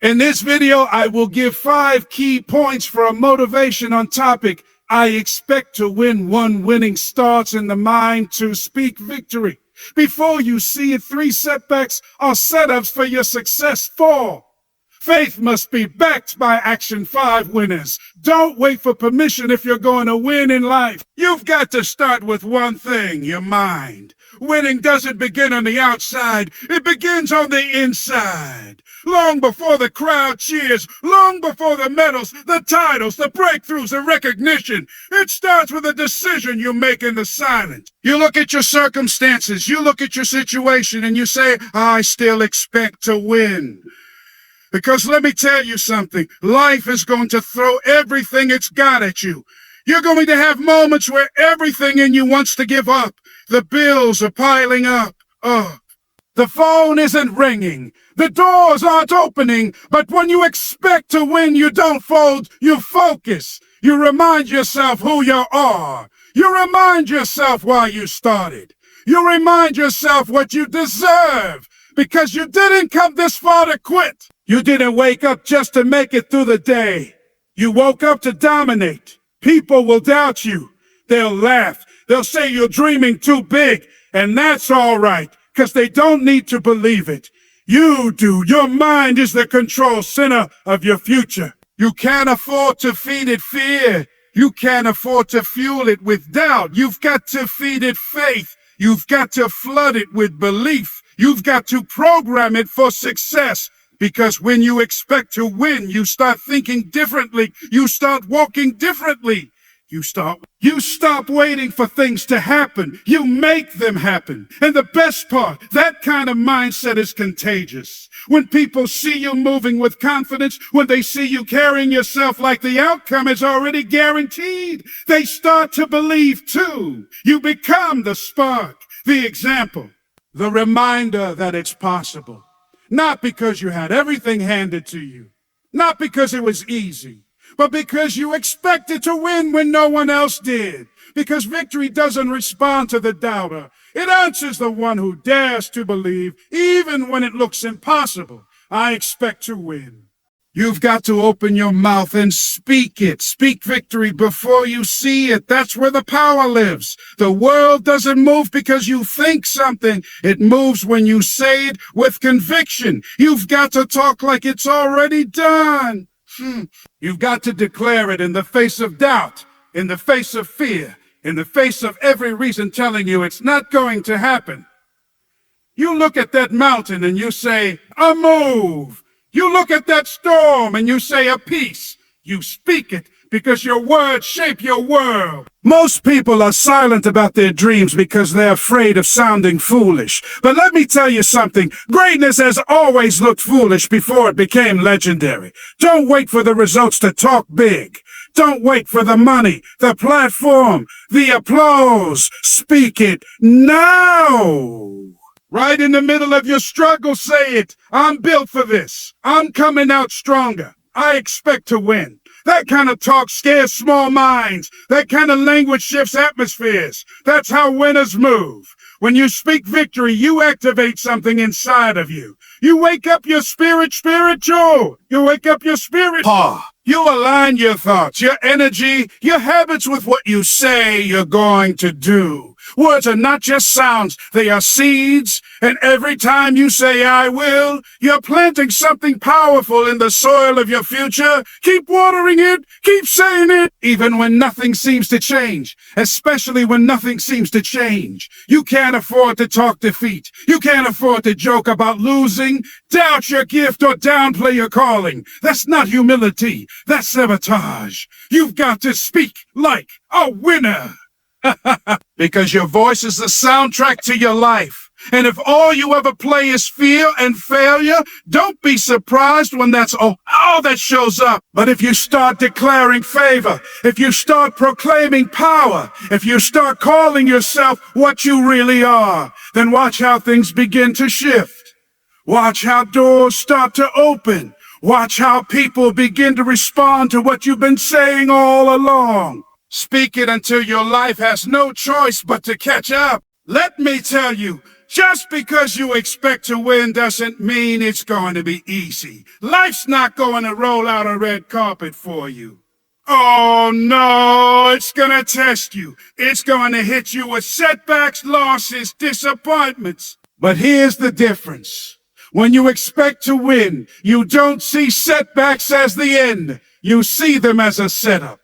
In this video, I will give 5 key points for a motivation on topic. I expect to win. 1. Winning starts in the mind. 2. Speak victory. Before you see it, 3 setbacks are setups for your success. 4. Faith must be backed by action. 5. Winners don't wait for permission if you're going to win in life. You've got to start with one thing, your mind. Winning doesn't begin on the outside, it begins on the inside. Long before the crowd cheers, long before the medals, the titles, the breakthroughs, the recognition, it starts with a decision you make in the silence. You look at your circumstances, you look at your situation, and you say, I still expect to win. Because let me tell you something, life is going to throw everything it's got at you. You're going to have moments where everything in you wants to give up. The bills are piling up. The phone isn't ringing. The doors aren't opening. But when you expect to win, you don't fold. You focus. You remind yourself who you are. You remind yourself why you started. You remind yourself what you deserve. Because you didn't come this far to quit. You didn't wake up just to make it through the day. You woke up to dominate. People will doubt you. They'll laugh. They'll say you're dreaming too big. And that's all right, because they don't need to believe it. You do. Your mind is the control center of your future. You can't afford to feed it fear. You can't afford to fuel it with doubt. You've got to feed it faith. You've got to flood it with belief. You've got to program it for success. Because when you expect to win, you start thinking differently. You start walking differently. You stop waiting for things to happen. You make them happen. And the best part, that kind of mindset is contagious. When people see you moving with confidence, when they see you carrying yourself like the outcome is already guaranteed, they start to believe too. You become the spark, the example, the reminder that it's possible. Not because you had everything handed to you, not because it was easy, but because you expected to win when no one else did. Because victory doesn't respond to the doubter. It answers the one who dares to believe, even when it looks impossible. I expect to win. You've got to open your mouth and speak it. Speak victory before you see it. That's where the power lives. The world doesn't move because you think something. It moves when you say it with conviction. You've got to talk like it's already done. You've got to declare it in the face of doubt, in the face of fear, in the face of every reason telling you it's not going to happen. You look at that mountain and you say, a move. You look at that storm and you say a peace. You speak it because your words shape your world. Most people are silent about their dreams because they're afraid of sounding foolish. But let me tell you something. Greatness has always looked foolish before it became legendary. Don't wait for the results to talk big. Don't wait for the money, the platform, the applause. Speak it now. Right in the middle of your struggle, say it. I'm built for this. I'm coming out stronger. I expect to win. That kind of talk scares small minds. That kind of language shifts atmospheres. That's how winners move. When you speak victory, you activate something inside of you. You wake up your spiritual. You wake up your spirit. You align your thoughts, your energy, your habits with what you say you're going to do. Words are not just sounds, they are seeds. And every time you say, I will, you're planting something powerful in the soil of your future. Keep watering it, keep saying it, even when nothing seems to change, especially when nothing seems to change. You can't afford to talk defeat. You can't afford to joke about losing, doubt your gift, or downplay your calling. That's not humility. That's sabotage. You've got to speak like a winner. Because your voice is the soundtrack to your life. And if all you ever play is fear and failure, don't be surprised when that's all that shows up. But if you start declaring favor, if you start proclaiming power, if you start calling yourself what you really are, then watch how things begin to shift. Watch how doors start to open. Watch how people begin to respond to what you've been saying all along. Speak it until your life has no choice but to catch up. Let me tell you, Just because you expect to win doesn't mean it's going to be easy. Life's not going to roll out a red carpet for you. Oh no, it's gonna test you. It's gonna hit you with setbacks, losses, disappointments. But here's the difference. When you expect to win, you don't see setbacks as the end. You see them as a setup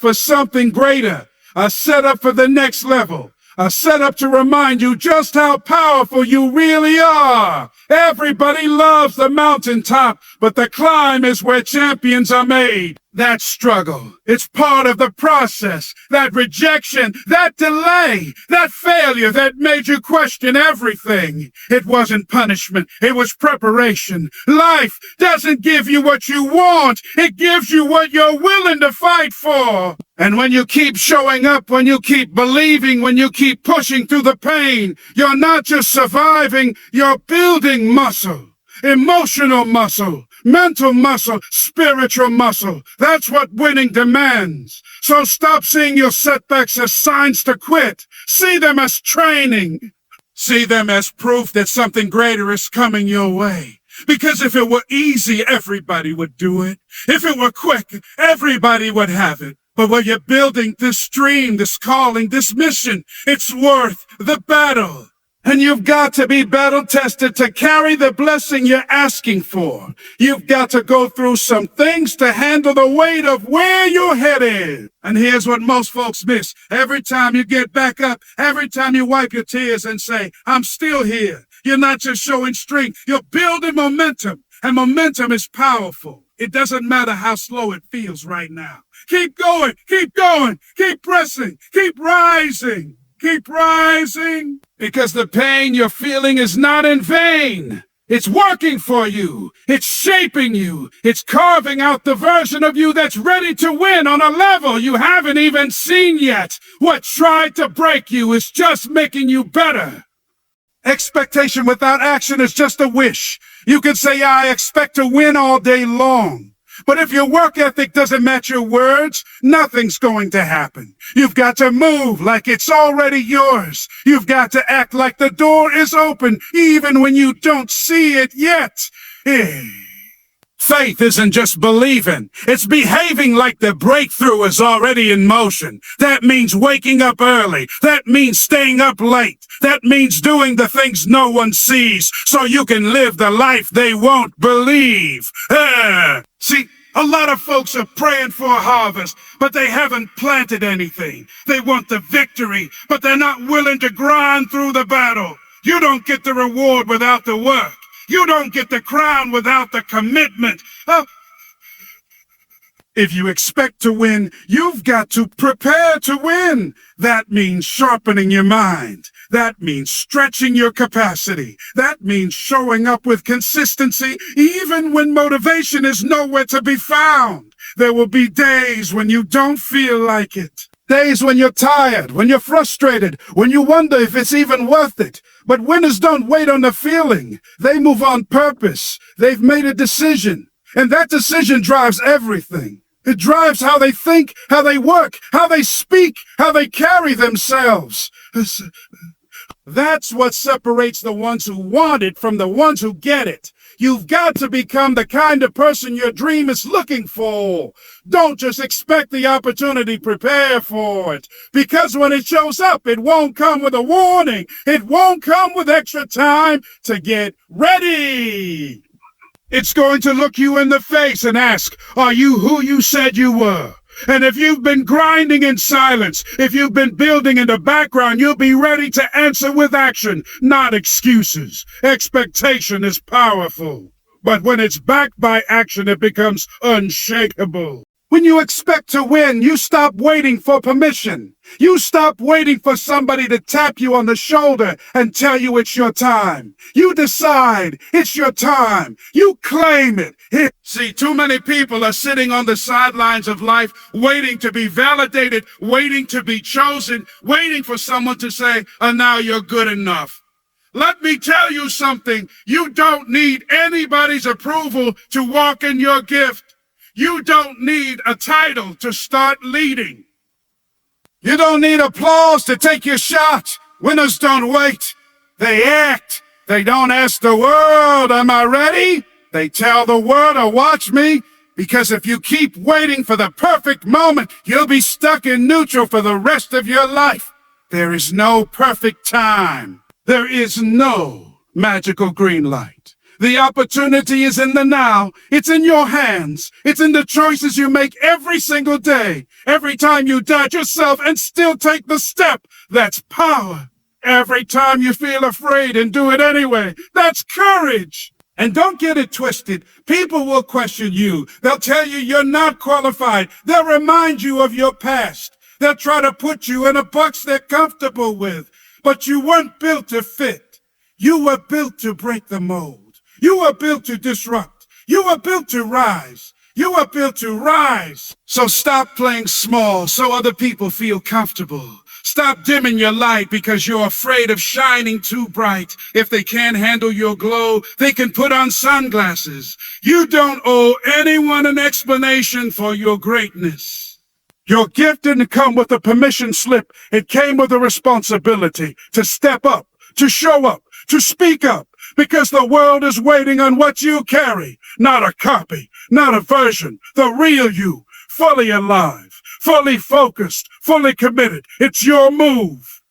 for something greater, a setup for the next level, a setup to remind you just how powerful you really are. Everybody loves the mountaintop, but the climb is where champions are made. That struggle, it's part of the process. That rejection, that delay, that failure that made you question everything. It wasn't punishment, it was preparation. Life doesn't give you what you want, it gives you what you're willing to fight for. And when you keep showing up, when you keep believing, when you keep pushing through the pain, you're not just surviving, you're building muscle. Emotional muscle, mental muscle, spiritual muscle. That's what winning demands. So stop seeing your setbacks as signs to quit. See them as training. See them as proof that something greater is coming your way. Because if it were easy, everybody would do it. If it were quick, everybody would have it. But when you're building this dream, this calling, this mission, it's worth the battle. And you've got to be battle-tested to carry the blessing you're asking for. You've got to go through some things to handle the weight of where you're headed. And here's what most folks miss. Every time you get back up, every time you wipe your tears and say, I'm still here, you're not just showing strength, you're building momentum. And momentum is powerful. It doesn't matter how slow it feels right now. Keep going, keep pressing, keep rising. Keep rising, because the pain you're feeling is not in vain. It's working for you. It's shaping you. It's carving out the version of you that's ready to win on a level you haven't even seen yet. What tried to break you is just making you better. Expectation without action is just a wish. You can say, I expect to win all day long. But if your work ethic doesn't match your words, nothing's going to happen. You've got to move like it's already yours. You've got to act like the door is open, even when you don't see it yet. Faith isn't just believing. It's behaving like the breakthrough is already in motion. That means waking up early. That means staying up late. That means doing the things no one sees so you can live the life they won't believe. See, a lot of folks are praying for a harvest, but they haven't planted anything. They want the victory, but they're not willing to grind through the battle. You don't get the reward without the work. You don't get the crown without the commitment. If you expect to win, you've got to prepare to win. That means sharpening your mind. That means stretching your capacity. That means showing up with consistency, even when motivation is nowhere to be found. There will be days when you don't feel like it. Days when you're tired, when you're frustrated, when you wonder if it's even worth it. But winners don't wait on the feeling. They move on purpose. They've made a decision. And that decision drives everything. It drives how they think, how they work, how they speak, how they carry themselves. That's what separates the ones who want it from the ones who get it. You've got to become the kind of person your dream is looking for. Don't just expect the opportunity, prepare for it. Because when it shows up, it won't come with a warning. It won't come with extra time to get ready. It's going to look you in the face and ask, are you who you said you were? And if you've been grinding in silence, if you've been building in the background, you'll be ready to answer with action, not excuses. Expectation is powerful, but when it's backed by action, it becomes unshakable. When you expect to win, you stop waiting for permission. You stop waiting for somebody to tap you on the shoulder and tell you it's your time. You decide it's your time. You claim it. See, too many people are sitting on the sidelines of life, waiting to be validated, waiting to be chosen, waiting for someone to say, now you're good enough. Let me tell you something. You don't need anybody's approval to walk in your gift. You don't need a title to start leading. You don't need applause to take your shot. Winners don't wait. They act. They don't ask the world, am I ready? They tell the world to watch me. Because if you keep waiting for the perfect moment, you'll be stuck in neutral for the rest of your life. There is no perfect time. There is no magical green light. The opportunity is in the now. It's in your hands. It's in the choices you make every single day. Every time you doubt yourself and still take the step, that's power. Every time you feel afraid and do it anyway, that's courage. And don't get it twisted. People will question you. They'll tell you you're not qualified. They'll remind you of your past. They'll try to put you in a box they're comfortable with. But you weren't built to fit. You were built to break the mold. You were built to disrupt. You were built to rise. You were built to rise. So stop playing small so other people feel comfortable. Stop dimming your light because you're afraid of shining too bright. If they can't handle your glow, they can put on sunglasses. You don't owe anyone an explanation for your greatness. Your gift didn't come with a permission slip. It came with a responsibility to step up, to show up, to speak up. Because the world is waiting on what you carry. Not a copy, not a version, the real you, fully alive. Fully focused, fully committed. It's your move.